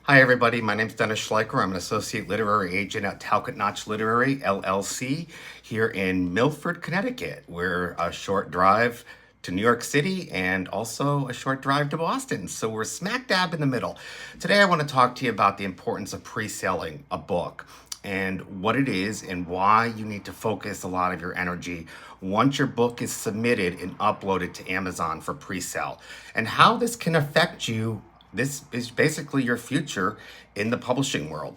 Hi, everybody. My name is Dennis Schleicher. I'm an associate literary agent at Talcott Notch Literary, LLC, here in Milford, Connecticut. We're a short drive to New York City and also a short drive to Boston. So we're smack dab in the middle. Today, I want to talk to you about the importance of pre-selling a book and what it is and why you need to focus a lot of your energy once your book is submitted and uploaded to Amazon for pre-sale, and how this can affect you. This is basically your future in the publishing world.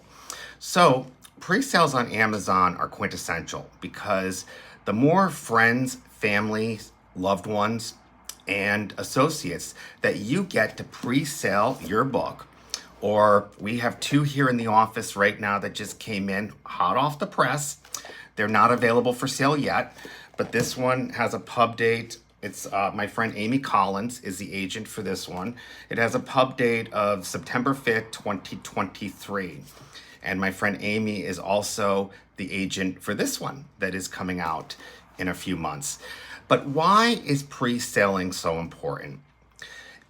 So, pre-sales on Amazon are quintessential because the more friends, families, loved ones, and associates that you get to pre-sale your book, or we have two here in the office right now that just came in hot off the press. They're not available for sale yet, but this one has a pub date. It's my friend Amy Collins is the agent for this one. It has a pub date of September 5th, 2023. And my friend Amy is also the agent for this one that is coming out in a few months. But why is pre-selling so important?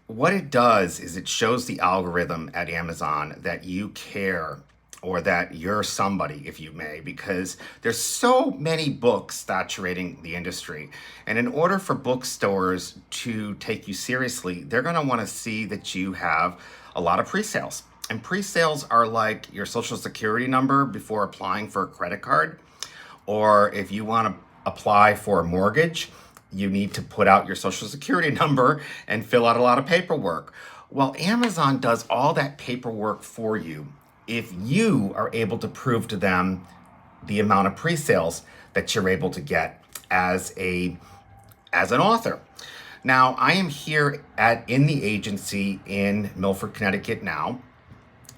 What it does is it shows the algorithm at Amazon that you care, or that you're somebody, if you may, because there's so many books saturating the industry. And in order for bookstores to take you seriously, they're gonna wanna see that you have a lot of pre-sales. And pre-sales are like your social security number before applying for a credit card, or if you wanna apply for a mortgage, you need to put out your social security number and fill out a lot of paperwork. Well, Amazon does all that paperwork for you if you are able to prove to them the amount of pre-sales that you're able to get as an author. Now, I am here in the agency in Milford, Connecticut now,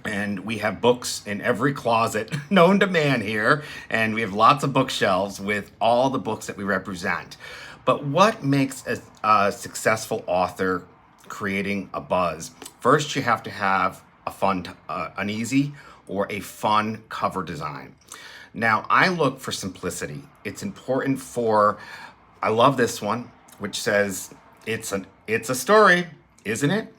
and we have books in every closet known to man here, and we have lots of bookshelves with all the books that we represent. But what makes a successful author creating a buzz? First, you have to have an easy or a fun cover design. Now, I look for simplicity. It's important I love this one, which says, it's a story, isn't it?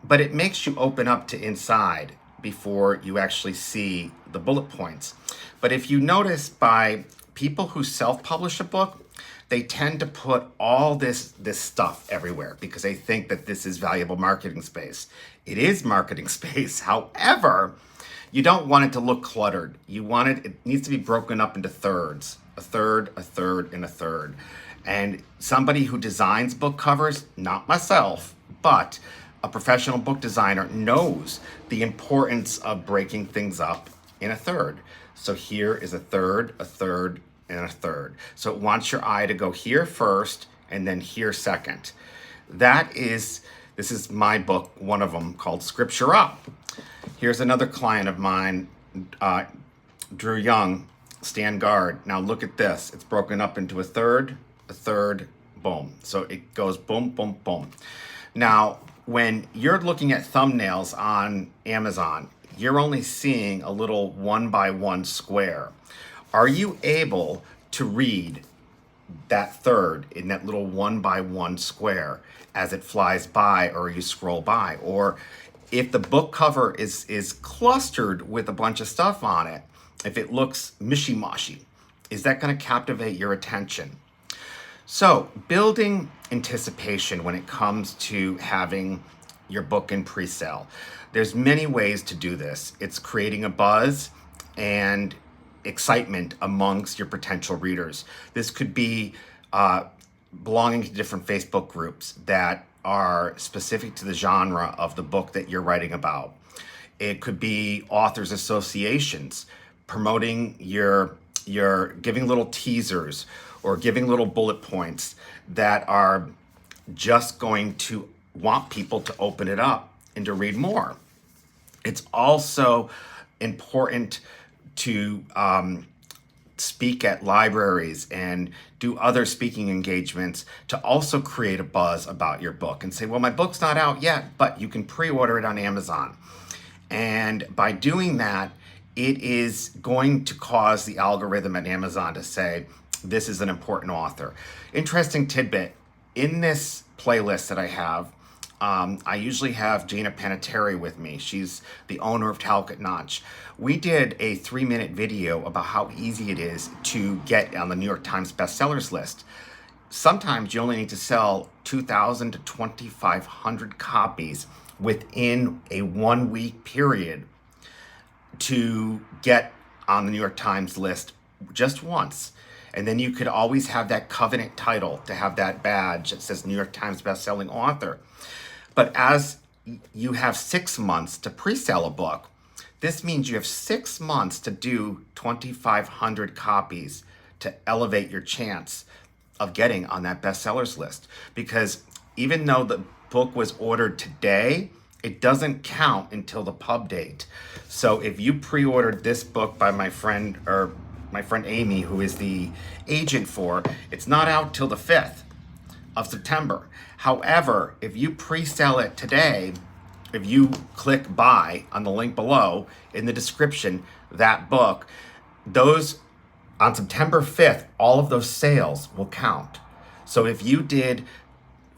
But it makes you open up to inside before you actually see the bullet points. But if you notice, by people who self-publish a book, they tend to put all this stuff everywhere because they think that this is valuable marketing space. It is marketing space. However, you don't want it to look cluttered. It needs to be broken up into thirds, a third, a third, and a third. And somebody who designs book covers, not myself, but a professional book designer, knows the importance of breaking things up in a third. So here is a third, and a third. So it wants your eye to go here first and then here second. This is my book, one of them, called Scripture Up. Here's another client of mine, Drew Young, Stand Guard. Now look at this. It's broken up into a third, boom. So it goes boom, boom, boom. Now, when you're looking at thumbnails on Amazon, you're only seeing a little 1x1 square. Are you able to read that third in that little 1x1 square as it flies by or you scroll by? Or if the book cover is clustered with a bunch of stuff on it, if it looks mishy-mashy, is that going to captivate your attention? So, building anticipation when it comes to having your book in pre-sale. There's many ways to do this. It's creating a buzz and excitement amongst your potential readers. This could be belonging to different Facebook groups that are specific to the genre of the book that you're writing about. It could be authors associations promoting your giving little teasers or giving little bullet points that are just going to want people to open it up and to read more. It's also important to speak at libraries and do other speaking engagements to also create a buzz about your book and say, well, my book's not out yet, but you can pre-order it on Amazon. And by doing that, it is going to cause the algorithm at Amazon to say, this is an important author. Interesting tidbit, in this playlist that I have, I usually have Gina Panettiere with me. She's the owner of Talcott Notch. We did a 3-minute video about how easy it is to get on the New York Times bestsellers list. Sometimes you only need to sell 2,000 to 2,500 copies within a 1-week period to get on the New York Times list just once. And then you could always have that covenant title to have that badge that says New York Times bestselling author. But as you have 6 months to pre-sell a book, this means you have 6 months to do 2,500 copies to elevate your chance of getting on that bestsellers list. Because even though the book was ordered today, it doesn't count until the pub date. So if you pre-ordered this book by my friend Amy, who is the agent for, it's not out till the 5th of September. However, if you pre-sell it today, if you click buy on the link below in the description, that book, those on September 5th, all of those sales will count. So if you did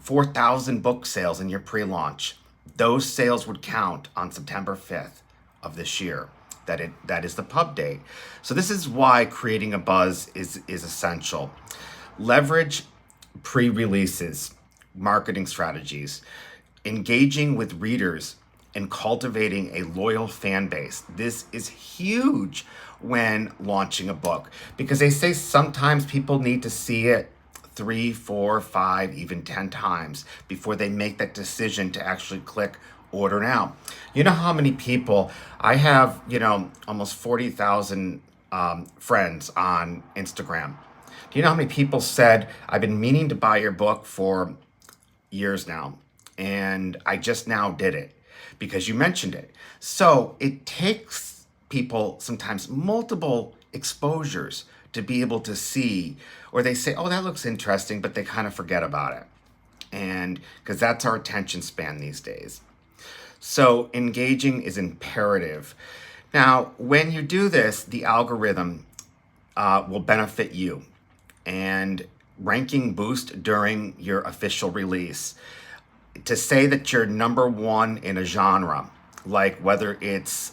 4,000 book sales in your pre-launch, those sales would count on September 5th of this year. That is the pub date. So this is why creating a buzz is essential. Leverage pre-releases, marketing strategies, engaging with readers, and cultivating a loyal fan base. This is huge when launching a book, because they say sometimes people need to see it 3, 4, 5, even 10 times before they make that decision to actually click order now. You know how many people I have, almost 40,000 friends on Instagram. Do you know how many people said, I've been meaning to buy your book for years now, and I just now did it because you mentioned it. So it takes people sometimes multiple exposures to be able to see, or they say, oh, that looks interesting, but they kind of forget about it. And because that's our attention span these days. So engaging is imperative. Now, when you do this, the algorithm will benefit you, and ranking boost during your official release. To say that you're number one in a genre, like whether it's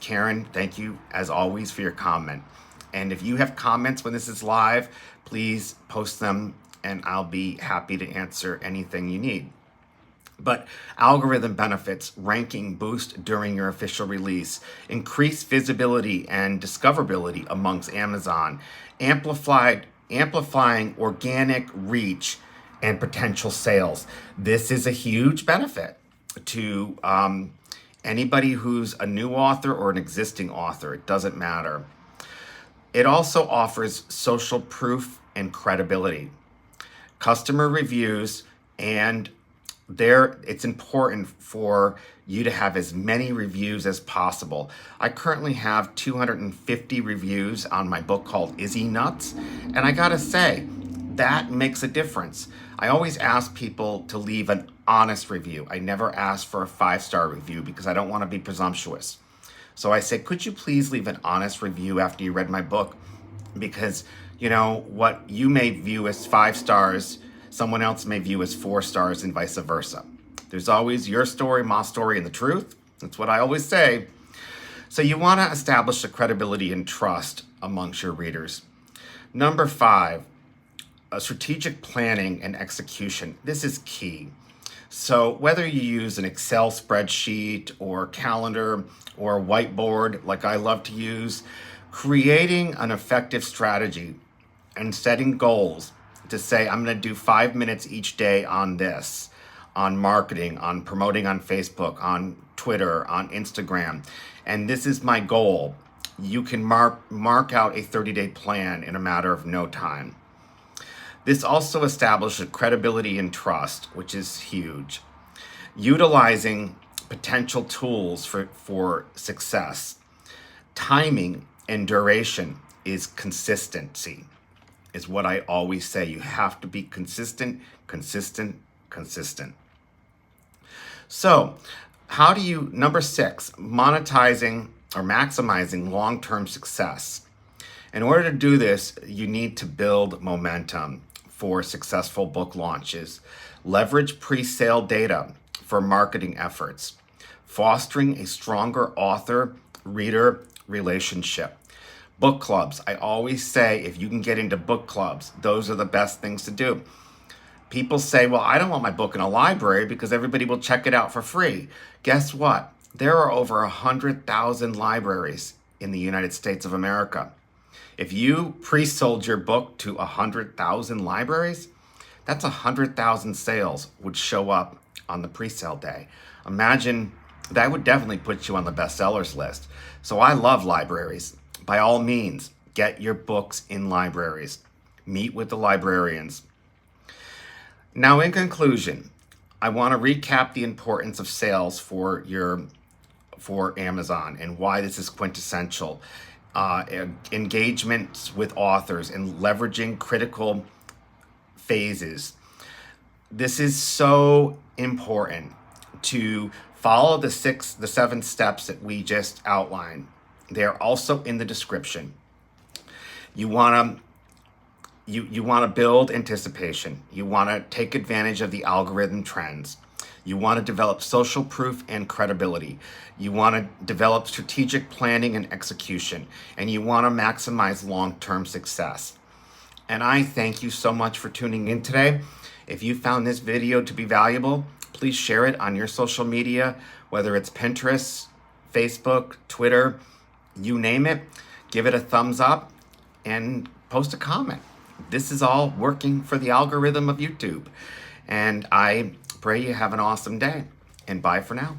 Karen, thank you as always for your comment. And if you have comments when this is live, please post them and I'll be happy to answer anything you need. But algorithm benefits, ranking boost during your official release, increase visibility and discoverability amongst Amazon, amplifying organic reach and potential sales. This is a huge benefit to anybody who's a new author or an existing author. It doesn't matter. It also offers social proof and credibility, customer reviews, and it's important for you to have as many reviews as possible. I currently have 250 reviews on my book called Izzy Nuts, and I gotta say, that makes a difference. I always ask people to leave an honest review. I never ask for a 5-star review because I don't want to be presumptuous. So I say, could you please leave an honest review after you read my book? Because, what you may view as 5 stars, someone else may view as 4 stars and vice versa. There's always your story, my story, and the truth. That's what I always say. So you want to establish a credibility and trust amongst your readers. Number 5, strategic planning and execution. This is key. So whether you use an Excel spreadsheet or calendar or whiteboard, like I love to use, creating an effective strategy and setting goals to say, I'm going to do 5 minutes each day on this, on marketing, on promoting on Facebook, on Twitter, on Instagram. And this is my goal. You can mark out a 30-day plan in a matter of no time. This also establishes credibility and trust, which is huge. Utilizing potential tools for success. Timing and duration is consistency, is what I always say. You have to be consistent. So number 6, monetizing or maximizing long-term success. In order to do this, you need to build momentum for successful book launches. Leverage pre-sale data for marketing efforts, fostering a stronger author-reader relationship. Book clubs. I always say if you can get into book clubs, those are the best things to do. People say, well, I don't want my book in a library because everybody will check it out for free. Guess what? There are over 100,000 libraries in the United States of America. If you pre-sold your book to 100,000 libraries, that's 100,000 sales would show up on the pre-sale day. Imagine that would definitely put you on the bestsellers list. So I love libraries. By all means, get your books in libraries. Meet with the librarians. Now, in conclusion, I want to recap the importance of sales for Amazon and why this is quintessential. Engagements with authors and leveraging critical phases. This is so important to follow the 7 steps that we just outlined. They're also in the description. You want to build anticipation. You want to take advantage of the algorithm trends. You want to develop social proof and credibility. You want to develop strategic planning and execution. And you want to maximize long-term success. And I thank you so much for tuning in today. If you found this video to be valuable, please share it on your social media, whether it's Pinterest, Facebook, Twitter, you name it. Give it a thumbs up and post a comment. This is all working for the algorithm of YouTube. And I pray you have an awesome day. And bye for now.